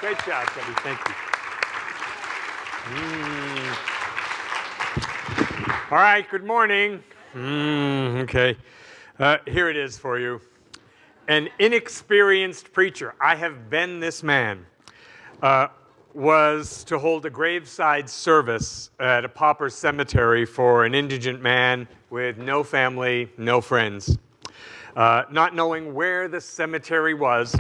Great job, Teddy. Thank you. All right, good morning. Okay. Here it is for you. An inexperienced preacher, I have been this man, was to hold a graveside service at a pauper cemetery for an indigent man with no family, no friends. Not knowing where the cemetery was.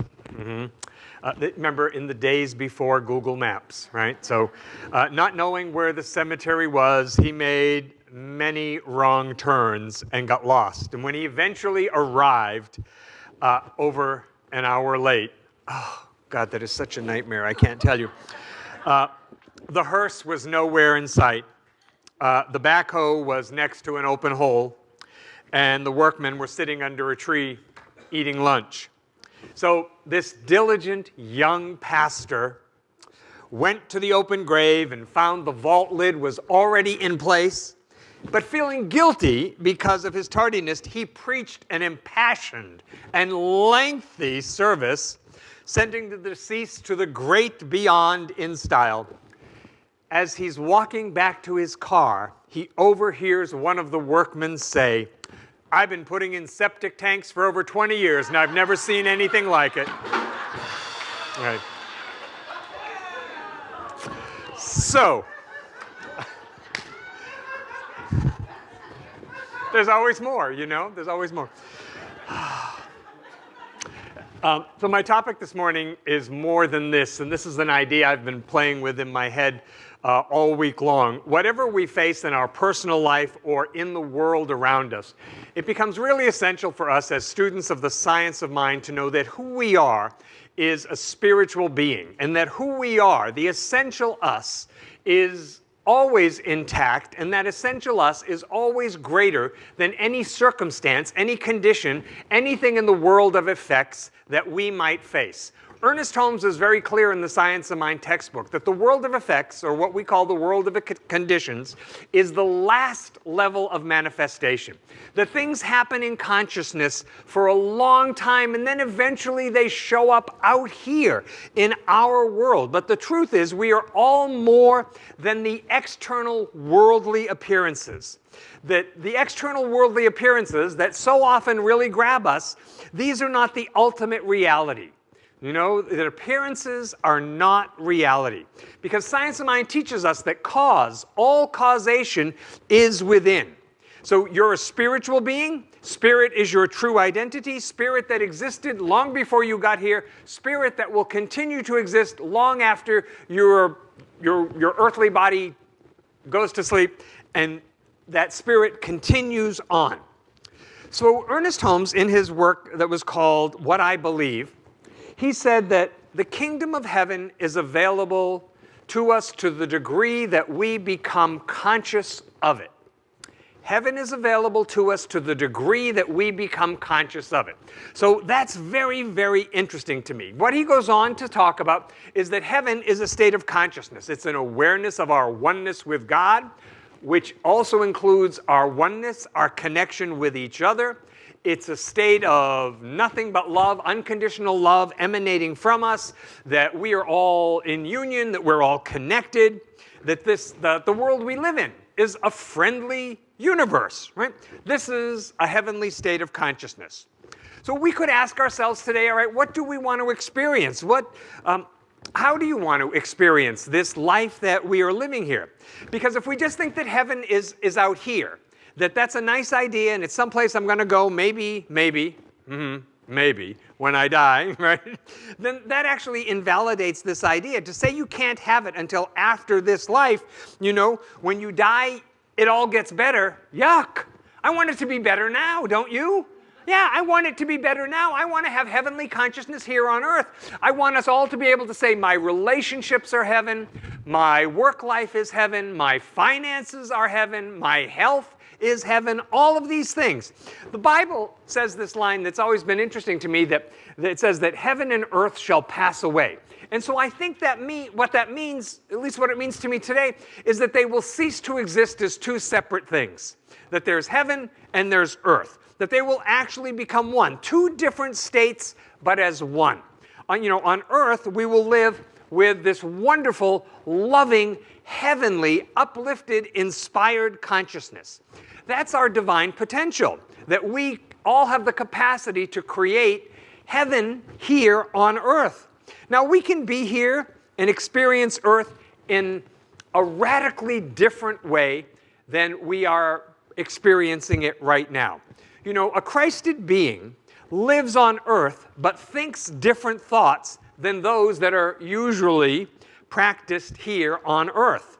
Remember, in the days before Google Maps, right? So not knowing where the cemetery was, he made many wrong turns and got lost. And when he eventually arrived, over an hour late, oh, God, that is such a nightmare, I can't tell you. The hearse was nowhere in sight. The backhoe was next to an open hole, and the workmen were sitting under a tree eating lunch. So this diligent young pastor went to the open grave and found the vault lid was already in place. But feeling guilty because of his tardiness, he preached an impassioned and lengthy service, sending the deceased to the great beyond in style. As he's walking back to his car, he overhears one of the workmen say, "I've been putting in septic tanks for over 20 years, and I've never seen anything like it." Right. So, there's always more, you know? There's always more. So my topic this morning is more than this, and this is an idea I've been playing with in my head all week long. Whatever we face in our personal life or in the world around us, it becomes really essential for us as students of the science of mind to know that who we are is a spiritual being, and that who we are, the essential us, is always intact, and that essential us is always greater than any circumstance, any condition, anything in the world of effects that we might face. Ernest Holmes is very clear in the Science of Mind textbook that the world of effects, or what we call the world of conditions, is the last level of manifestation. That things happen in consciousness for a long time, and then eventually they show up out here in our world. But the truth is, we are all more than the external worldly appearances. That the external worldly appearances that so often really grab us, these are not the ultimate reality. You know, that appearances are not reality. Because Science of Mind teaches us that all causation is within. So you're a spiritual being. Spirit is your true identity. Spirit that existed long before you got here. Spirit that will continue to exist long after your earthly body goes to sleep. And that spirit continues on. So Ernest Holmes, in his work that was called What I Believe, he said that the kingdom of heaven is available to us to the degree that we become conscious of it. Heaven is available to us to the degree that we become conscious of it. So that's very, very interesting to me. What he goes on to talk about is that heaven is a state of consciousness. It's an awareness of our oneness with God, which also includes our oneness, our connection with each other. It's a state of nothing but love, unconditional love emanating from us, that we are all in union, that we're all connected, that the world we live in is a friendly universe, right? This is a heavenly state of consciousness. So we could ask ourselves today, all right, what do we want to experience? How do you want to experience this life that we are living here? Because if we just think that heaven is out here, that's a nice idea, and it's someplace I'm going to go, maybe, when I die, right? Then that actually invalidates this idea. To say you can't have it until after this life, you know, when you die, it all gets better. Yuck! I want it to be better now, don't you? Yeah, I want it to be better now. I want to have heavenly consciousness here on earth. I want us all to be able to say my relationships are heaven, my work life is heaven, my finances are heaven, my health is heaven, all of these things. The Bible says this line that's always been interesting to me, that it says that heaven and earth shall pass away. And so I think what that means, at least what it means to me today, is that they will cease to exist as two separate things. That there's heaven and there's earth. That they will actually become one. Two different states, but as one. On earth, we will live with this wonderful, loving, heavenly, uplifted, inspired consciousness. That's our divine potential, that we all have the capacity to create heaven here on earth. Now, we can be here and experience earth in a radically different way than we are experiencing it right now. You know, a Christed being lives on earth but thinks different thoughts than those that are usually practiced here on earth.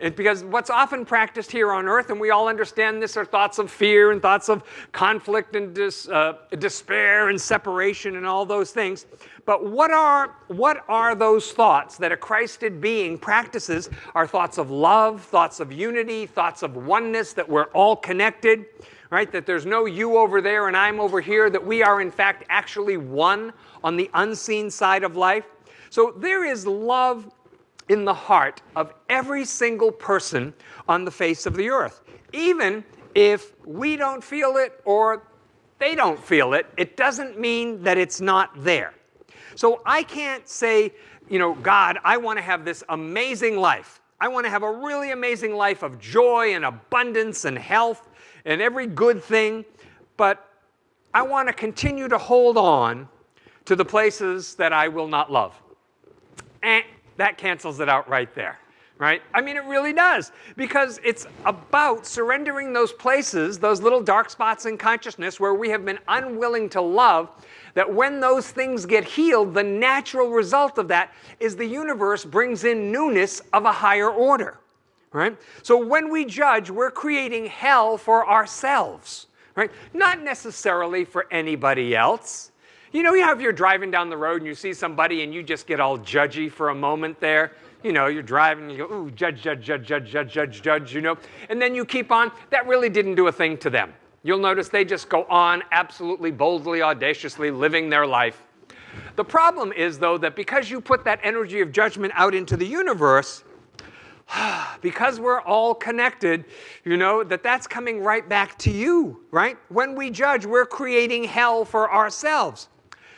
And because what's often practiced here on earth, and we all understand this, are thoughts of fear and thoughts of conflict and despair and separation and all those things. But what are those thoughts that a Christed being practices? Are thoughts of love, thoughts of unity, thoughts of oneness, that we're all connected, right? That there's no you over there and I'm over here, that we are in fact actually one on the unseen side of life. So there is love in the heart of every single person on the face of the earth. Even if we don't feel it or they don't feel it, it doesn't mean that it's not there. So I can't say, you know, God, I want to have this amazing life. I want to have a really amazing life of joy and abundance and health and every good thing, but I want to continue to hold on to the places that I will not love. That cancels it out right there, right? I mean, it really does, because it's about surrendering those places, those little dark spots in consciousness where we have been unwilling to love, that when those things get healed, the natural result of that is the universe brings in newness of a higher order, right? So when we judge, we're creating hell for ourselves, right? Not necessarily for anybody else. You know how if you're driving down the road and you see somebody and you just get all judgy for a moment there? You know, you're driving and you go, ooh, judge, judge, judge, judge, judge, judge, judge, you know? And then you keep on. That really didn't do a thing to them. You'll notice they just go on absolutely boldly, audaciously living their life. The problem is, though, that because you put that energy of judgment out into the universe, because we're all connected, you know, that's coming right back to you, right? When we judge, we're creating hell for ourselves.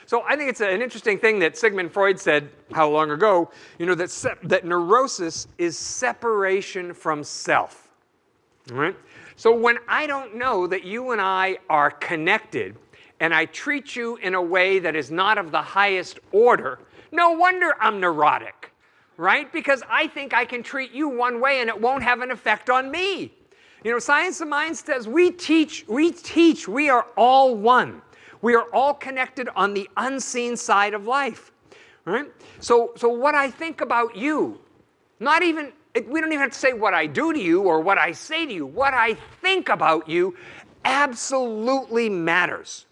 So I think it's an interesting thing that Sigmund Freud said, how long ago, you know, that neurosis is separation from self, right? So when I don't know that you and I are connected, and I treat you in a way that is not of the highest order, no wonder I'm neurotic, right? Because I think I can treat you one way and it won't have an effect on me. You know, Science of Mind says we are all one. We are all connected on the unseen side of life, right? So what I think about you, we don't even have to say what I do to you or what I say to you. What I think about you absolutely matters,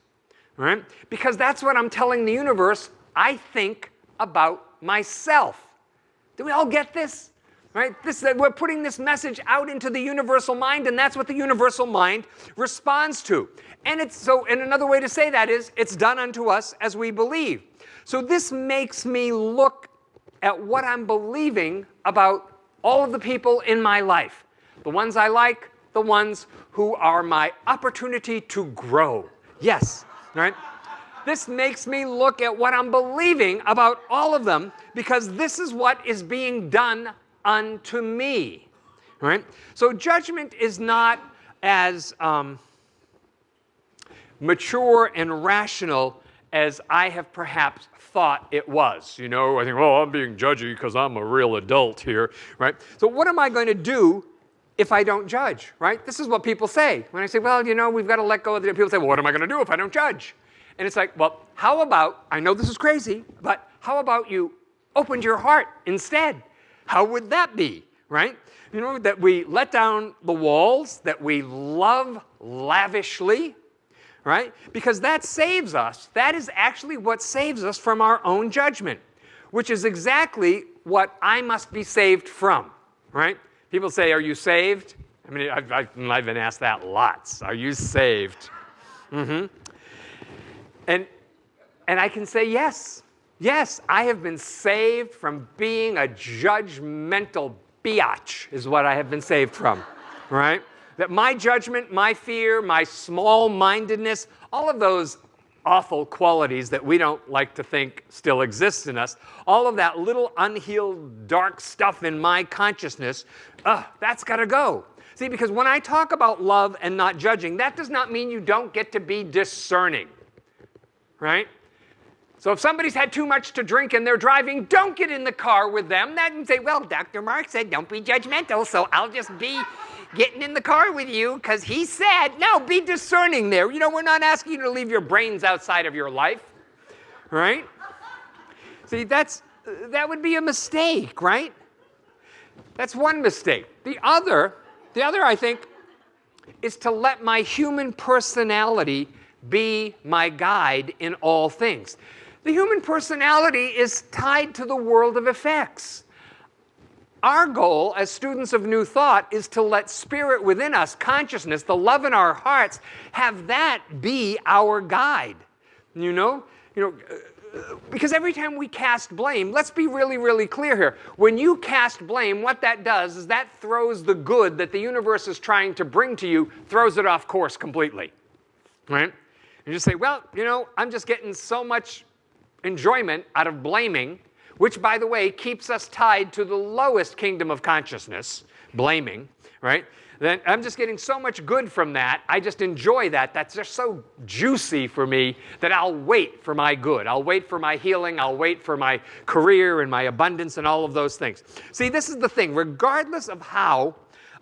right? Because that's what I'm telling the universe. I think about myself. Do we all get this? Right? We're putting this message out into the universal mind, and that's what the universal mind responds to. And another way to say that is, it's done unto us as we believe. So this makes me look at what I'm believing about all of the people in my life. The ones I like, the ones who are my opportunity to grow. Yes, right? This makes me look at what I'm believing about all of them, because this is what is being done unto me, right? So judgment is not as mature and rational as I have perhaps thought it was. You know, I think, well, I'm being judgy because I'm a real adult here, right? So what am I going to do if I don't judge, right? This is what people say. When I say, well, you know, we've got to let go of the... People say, well, what am I going to do if I don't judge? And it's like, well, how about, I know this is crazy, but how about you opened your heart instead? How would that be, right? You know, that we let down the walls, that we love lavishly, right? Because that saves us. That is actually what saves us from our own judgment, which is exactly what I must be saved from, right? People say, are you saved? I mean, I've been asked that lots. Are you saved? Mm-hmm. And I can say yes. Yes, I have been saved from being a judgmental biatch, is what I have been saved from, right? That my judgment, my fear, my small-mindedness, all of those awful qualities that we don't like to think still exist in us, all of that little unhealed dark stuff in my consciousness, that's got to go. See, because when I talk about love and not judging, that does not mean you don't get to be discerning, right? So if somebody's had too much to drink and they're driving, don't get in the car with them. That and say, well, Dr. Mark said don't be judgmental, so I'll just be getting in the car with you because he said, no, be discerning there. You know, we're not asking you to leave your brains outside of your life, right? See, that would be a mistake, right? That's one mistake. The other, I think, is to let my human personality be my guide in all things. The human personality is tied to the world of effects. Our goal as students of New Thought is to let spirit within us, consciousness, the love in our hearts, have that be our guide. You know, because every time we cast blame, let's be really, really clear here. When you cast blame, what that does is that throws the good that the universe is trying to bring to you, throws it off course completely, right? You just say, well, you know, I'm just getting so much enjoyment out of blaming, which, by the way, keeps us tied to the lowest kingdom of consciousness, blaming, right? Then I'm just getting so much good from that. I just enjoy that. That's just so juicy for me that I'll wait for my good. I'll wait for my healing. I'll wait for my career and my abundance and all of those things. See, this is the thing. Regardless of how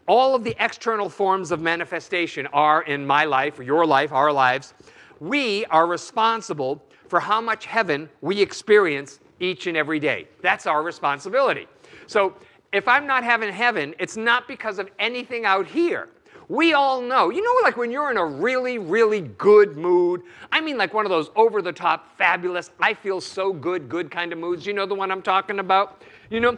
all of the external forms of manifestation are in my life, or your life, our lives, we are responsible for how much heaven we experience each and every day. That's our responsibility. So if I'm not having heaven, it's not because of anything out here. We all know. You know, like when you're in a really, really good mood, I mean like one of those over-the-top, fabulous, I feel so good kind of moods. You know the one I'm talking about? You know,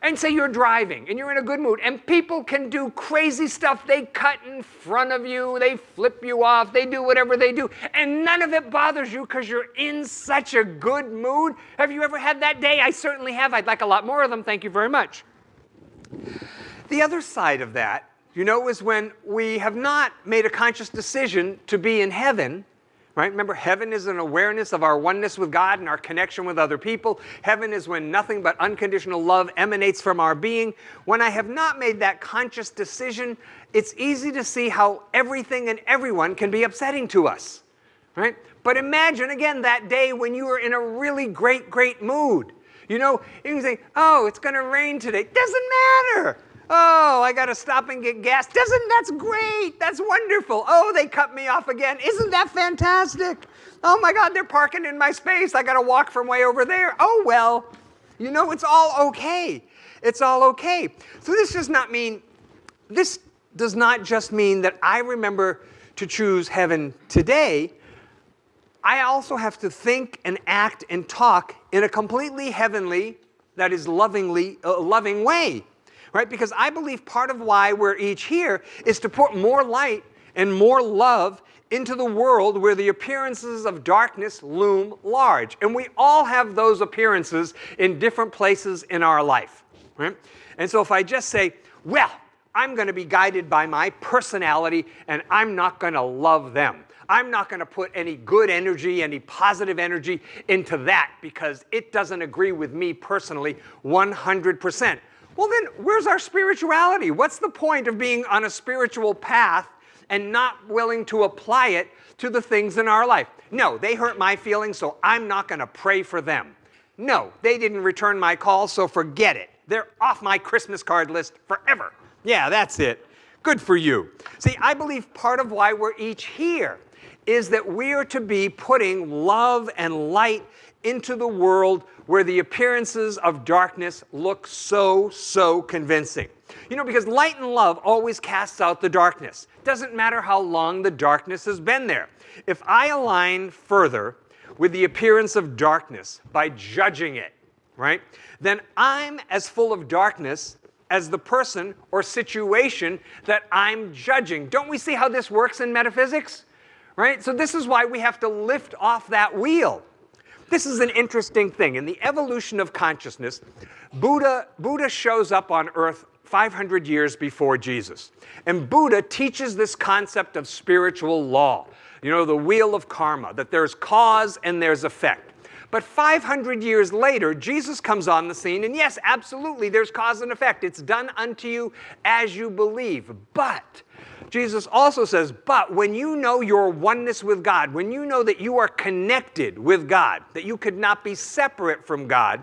and say you're driving and you're in a good mood and people can do crazy stuff. They cut in front of you, they flip you off, they do whatever they do, and none of it bothers you because you're in such a good mood. Have you ever had that day? I certainly have. I'd like a lot more of them. Thank you very much. The other side of that, you know, is when we have not made a conscious decision to be in heaven. Right? Remember, heaven is an awareness of our oneness with God and our connection with other people. Heaven is when nothing but unconditional love emanates from our being. When I have not made that conscious decision, it's easy to see how everything and everyone can be upsetting to us. Right? But imagine, again, that day when you were in a really great mood. You know, you can say, oh, it's going to rain today. Doesn't matter. Oh, I got to stop and get gas. That's great. That's wonderful. Oh, they cut me off again. Isn't that fantastic? Oh my God, they're parking in my space. I got to walk from way over there. Oh, well, you know, it's all okay. It's all okay. So this does not just mean that I remember to choose heaven today. I also have to think and act and talk in a completely heavenly, that is loving way. Right? Because I believe part of why we're each here is to put more light and more love into the world where the appearances of darkness loom large. And we all have those appearances in different places in our life. Right? And so if I just say, well, I'm going to be guided by my personality and I'm not going to love them. I'm not going to put any good energy, any positive energy into that because it doesn't agree with me personally 100%. Well, then, where's our spirituality? What's the point of being on a spiritual path and not willing to apply it to the things in our life? No, they hurt my feelings, so I'm not going to pray for them. No, they didn't return my call, so forget it. They're off my Christmas card list forever. Yeah, that's it. Good for you. See, I believe part of why we're each here is that we are to be putting love and light into the world where the appearances of darkness look so convincing. You know, because light and love always casts out the darkness. Doesn't matter how long the darkness has been there. If I align further with the appearance of darkness by judging it, right, then I'm as full of darkness as the person or situation that I'm judging. Don't we see how this works in metaphysics? Right? So this is why we have to lift off that wheel. This is an interesting thing. In the evolution of consciousness, Buddha shows up on Earth 500 years before Jesus. And Buddha teaches this concept of spiritual law, you know, the wheel of karma, that there's cause and there's effect. But 500 years later, Jesus comes on the scene, and yes, absolutely, there's cause and effect. It's done unto you as you believe. But Jesus also says, but when you know your oneness with God, when you know that you are connected with God, that you could not be separate from God,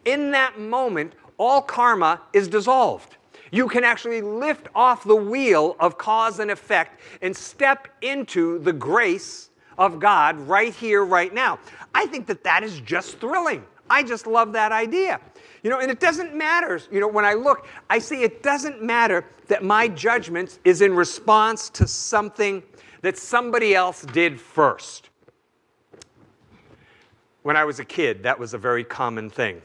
in that moment, all karma is dissolved. You can actually lift off the wheel of cause and effect and step into the grace of God right here, right now. I think that that is just thrilling. I just love that idea. You know, and it doesn't matter, you know, when I look, I see it doesn't matter that my judgment is in response to something that somebody else did first. When I was a kid, that was a very common thing.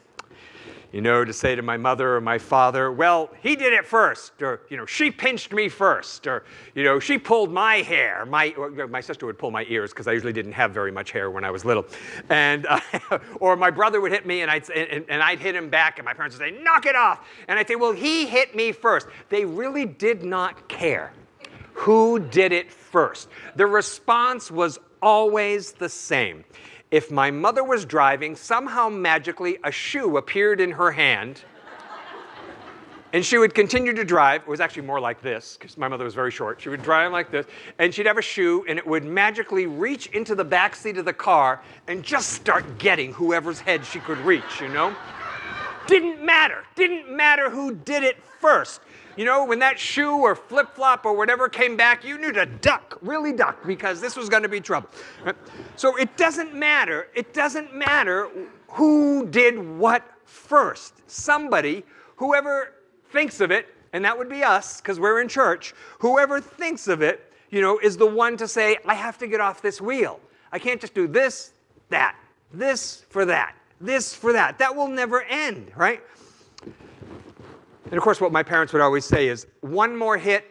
You know, to say to my mother or my father, well, he did it first, or, you know, she pinched me first, or, you know, she pulled my hair. My sister would pull my ears because I usually didn't have very much hair when I was little. And, or my brother would hit me and I'd hit him back and my parents would say, knock it off. And I'd say, well, he hit me first. They really did not care who did it first. The response was always the same. If my mother was driving, somehow magically a shoe appeared in her hand, and she would continue to drive. It was actually more like this, because my mother was very short. She would drive like this, and she'd have a shoe, and it would magically reach into the back seat of the car and just start getting whoever's head she could reach, you know? Didn't matter who did it first. You know, when that shoe or flip-flop or whatever came back, you knew to duck, really duck, because this was going to be trouble. Right? So it doesn't matter who did what first. Somebody, whoever thinks of it, and that would be us, because we're in church, whoever thinks of it, you know, is the one to say, I have to get off this wheel. I can't just do this, that, this for that, this for that. That will never end, right? And of course, what my parents would always say is, one more hit,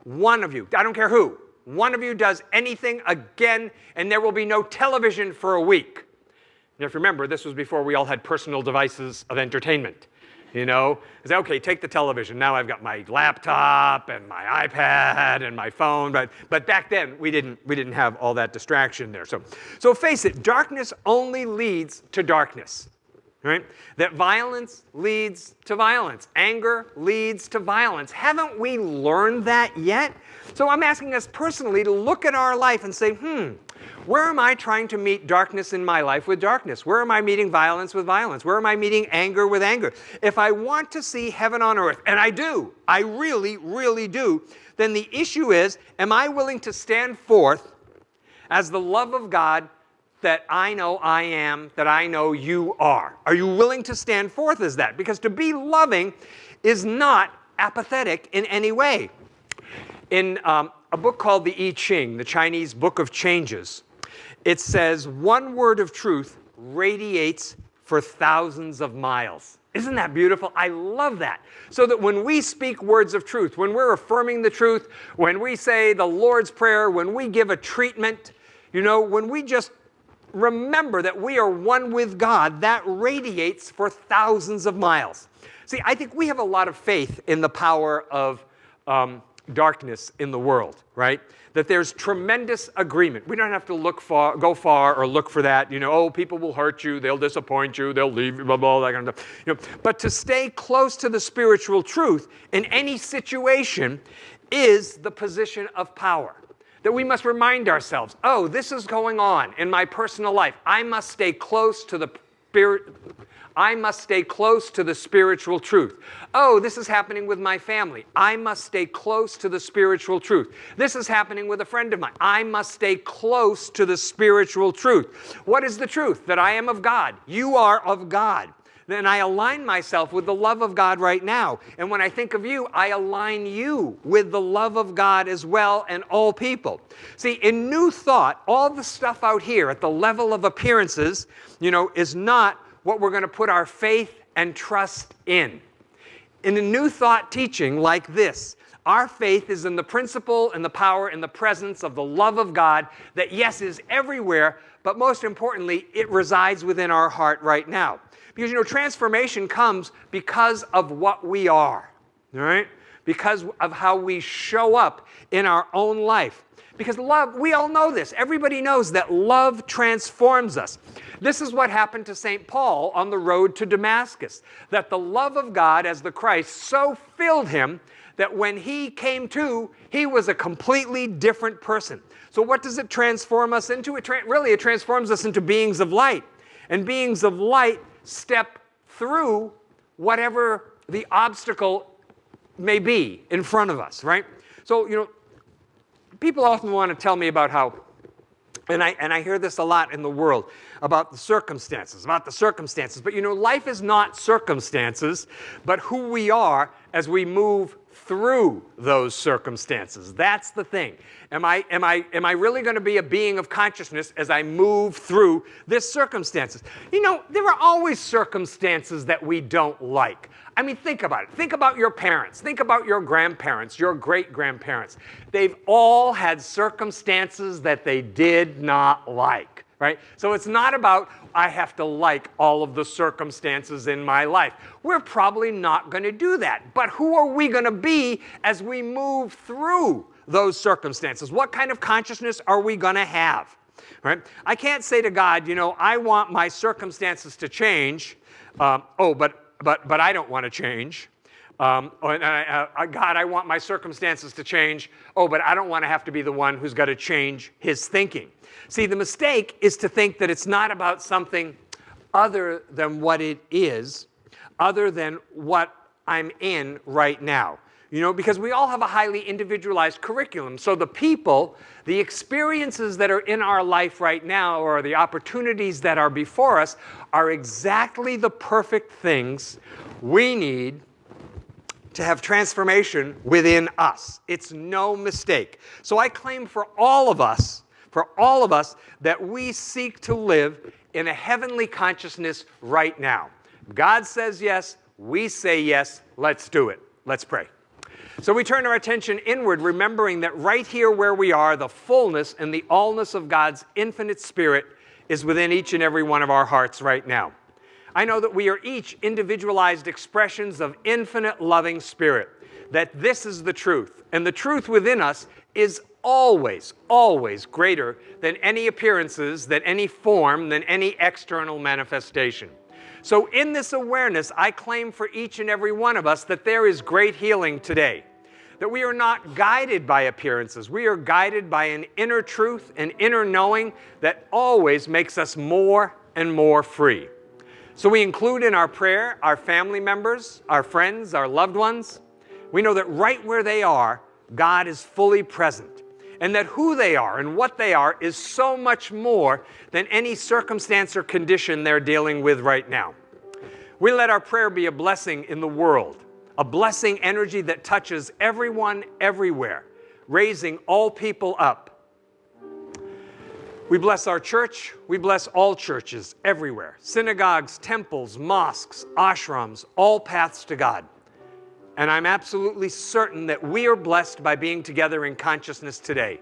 one of you, I don't care who, one of you does anything again, and there will be no television for a week. And if you remember, this was before we all had personal devices of entertainment. You know, I say, okay, take the television. Now I've got my laptop and my iPad and my phone. But back then, we didn't have all that distraction there. So face it, darkness only leads to darkness. Right? That violence leads to violence. Anger leads to violence. Haven't we learned that yet? So I'm asking us personally to look at our life and say, where am I trying to meet darkness in my life with darkness? Where am I meeting violence with violence? Where am I meeting anger with anger? If I want to see heaven on earth, and I do, I really, really do, then the issue is, am I willing to stand forth as the love of God that I know I am, that I know you are? Are you willing to stand forth as that? Because to be loving is not apathetic in any way. In a book called the I Ching, the Chinese Book of Changes, it says, one word of truth radiates for thousands of miles. Isn't that beautiful? I love that. So that when we speak words of truth, when we're affirming the truth, when we say the Lord's Prayer, when we give a treatment, you know, when we just remember that we are one with God, that radiates for thousands of miles. See, I think we have a lot of faith in the power of darkness in the world, right? That there's tremendous agreement. We don't have to go far or look for that. You know, oh, people will hurt you, they'll disappoint you, they'll leave you, blah, blah, that kind of stuff. You know, but to stay close to the spiritual truth in any situation is the position of power. That we must remind ourselves, oh, this is going on in my personal life. I must stay close to the spiritual truth. Oh, this is happening with my family. I must stay close to the spiritual truth. This is happening with a friend of mine. I must stay close to the spiritual truth. What is the truth? That I am of God. You are of God. Then I align myself with the love of God right now. And when I think of you, I align you with the love of God as well and all people. See, in New Thought, all the stuff out here at the level of appearances, you know, is not what we're going to put our faith and trust in. In a New Thought teaching like this, our faith is in the principle and the power and the presence of the love of God that, yes, is everywhere, but most importantly, it resides within our heart right now. Because, you know, transformation comes because of what we are. all right? Because of how we show up in our own life. Because love, we all know this. Everybody knows that love transforms us. This is what happened to St. Paul on the road to Damascus. That the love of God as the Christ so filled him that when he came to, he was a completely different person. So what does it transform us into? It transforms us into beings of light. And beings of light step through whatever the obstacle may be in front of us, right? So, people often want to tell me about how, and I hear this a lot in the world, about the circumstances. But life is not circumstances, but who we are as we move through those circumstances. That's the thing. Am I really going to be a being of consciousness as I move through this circumstances? There are always circumstances that we don't like. I mean, think about it. Think about your parents. Think about your grandparents, your great-grandparents. They've all had circumstances that they did not like, right? So it's not about, I have to like all of the circumstances in my life. We're probably not going to do that. But who are we going to be as we move through those circumstances? What kind of consciousness are we going to have? Right? I can't say to God, I want my circumstances to change. But I don't want to change. God, I want my circumstances to change. But I don't want to have to be the one who's got to change his thinking. See, the mistake is to think that it's not about something other than what it is, other than what I'm in right now. Because we all have a highly individualized curriculum. So the people, the experiences that are in our life right now, or the opportunities that are before us, are exactly the perfect things we need to have transformation within us. It's no mistake. So I claim for all of us, that we seek to live in a heavenly consciousness right now. God says yes, we say yes, let's do it. Let's pray. So we turn our attention inward, remembering that right here where we are, the fullness and the allness of God's infinite Spirit is within each and every one of our hearts right now. I know that we are each individualized expressions of infinite loving Spirit, that this is the truth, and the truth within us is always, always greater than any appearances, than any form, than any external manifestation. So in this awareness, I claim for each and every one of us that there is great healing today. That we are not guided by appearances. We are guided by an inner truth, an inner knowing that always makes us more and more free. So we include in our prayer our family members, our friends, our loved ones. We know that right where they are, God is fully present. And that who they are and what they are is so much more than any circumstance or condition they're dealing with right now. We let our prayer be a blessing in the world, a blessing energy that touches everyone, everywhere, raising all people up. We bless our church. We bless all churches everywhere. Synagogues, temples, mosques, ashrams, all paths to God. And I'm absolutely certain that we are blessed by being together in consciousness today.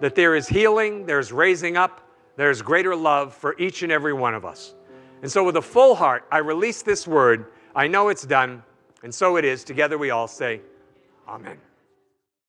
That there is healing, there's raising up, there's greater love for each and every one of us. And so with a full heart, I release this word. I know it's done, and so it is. Together we all say, Amen.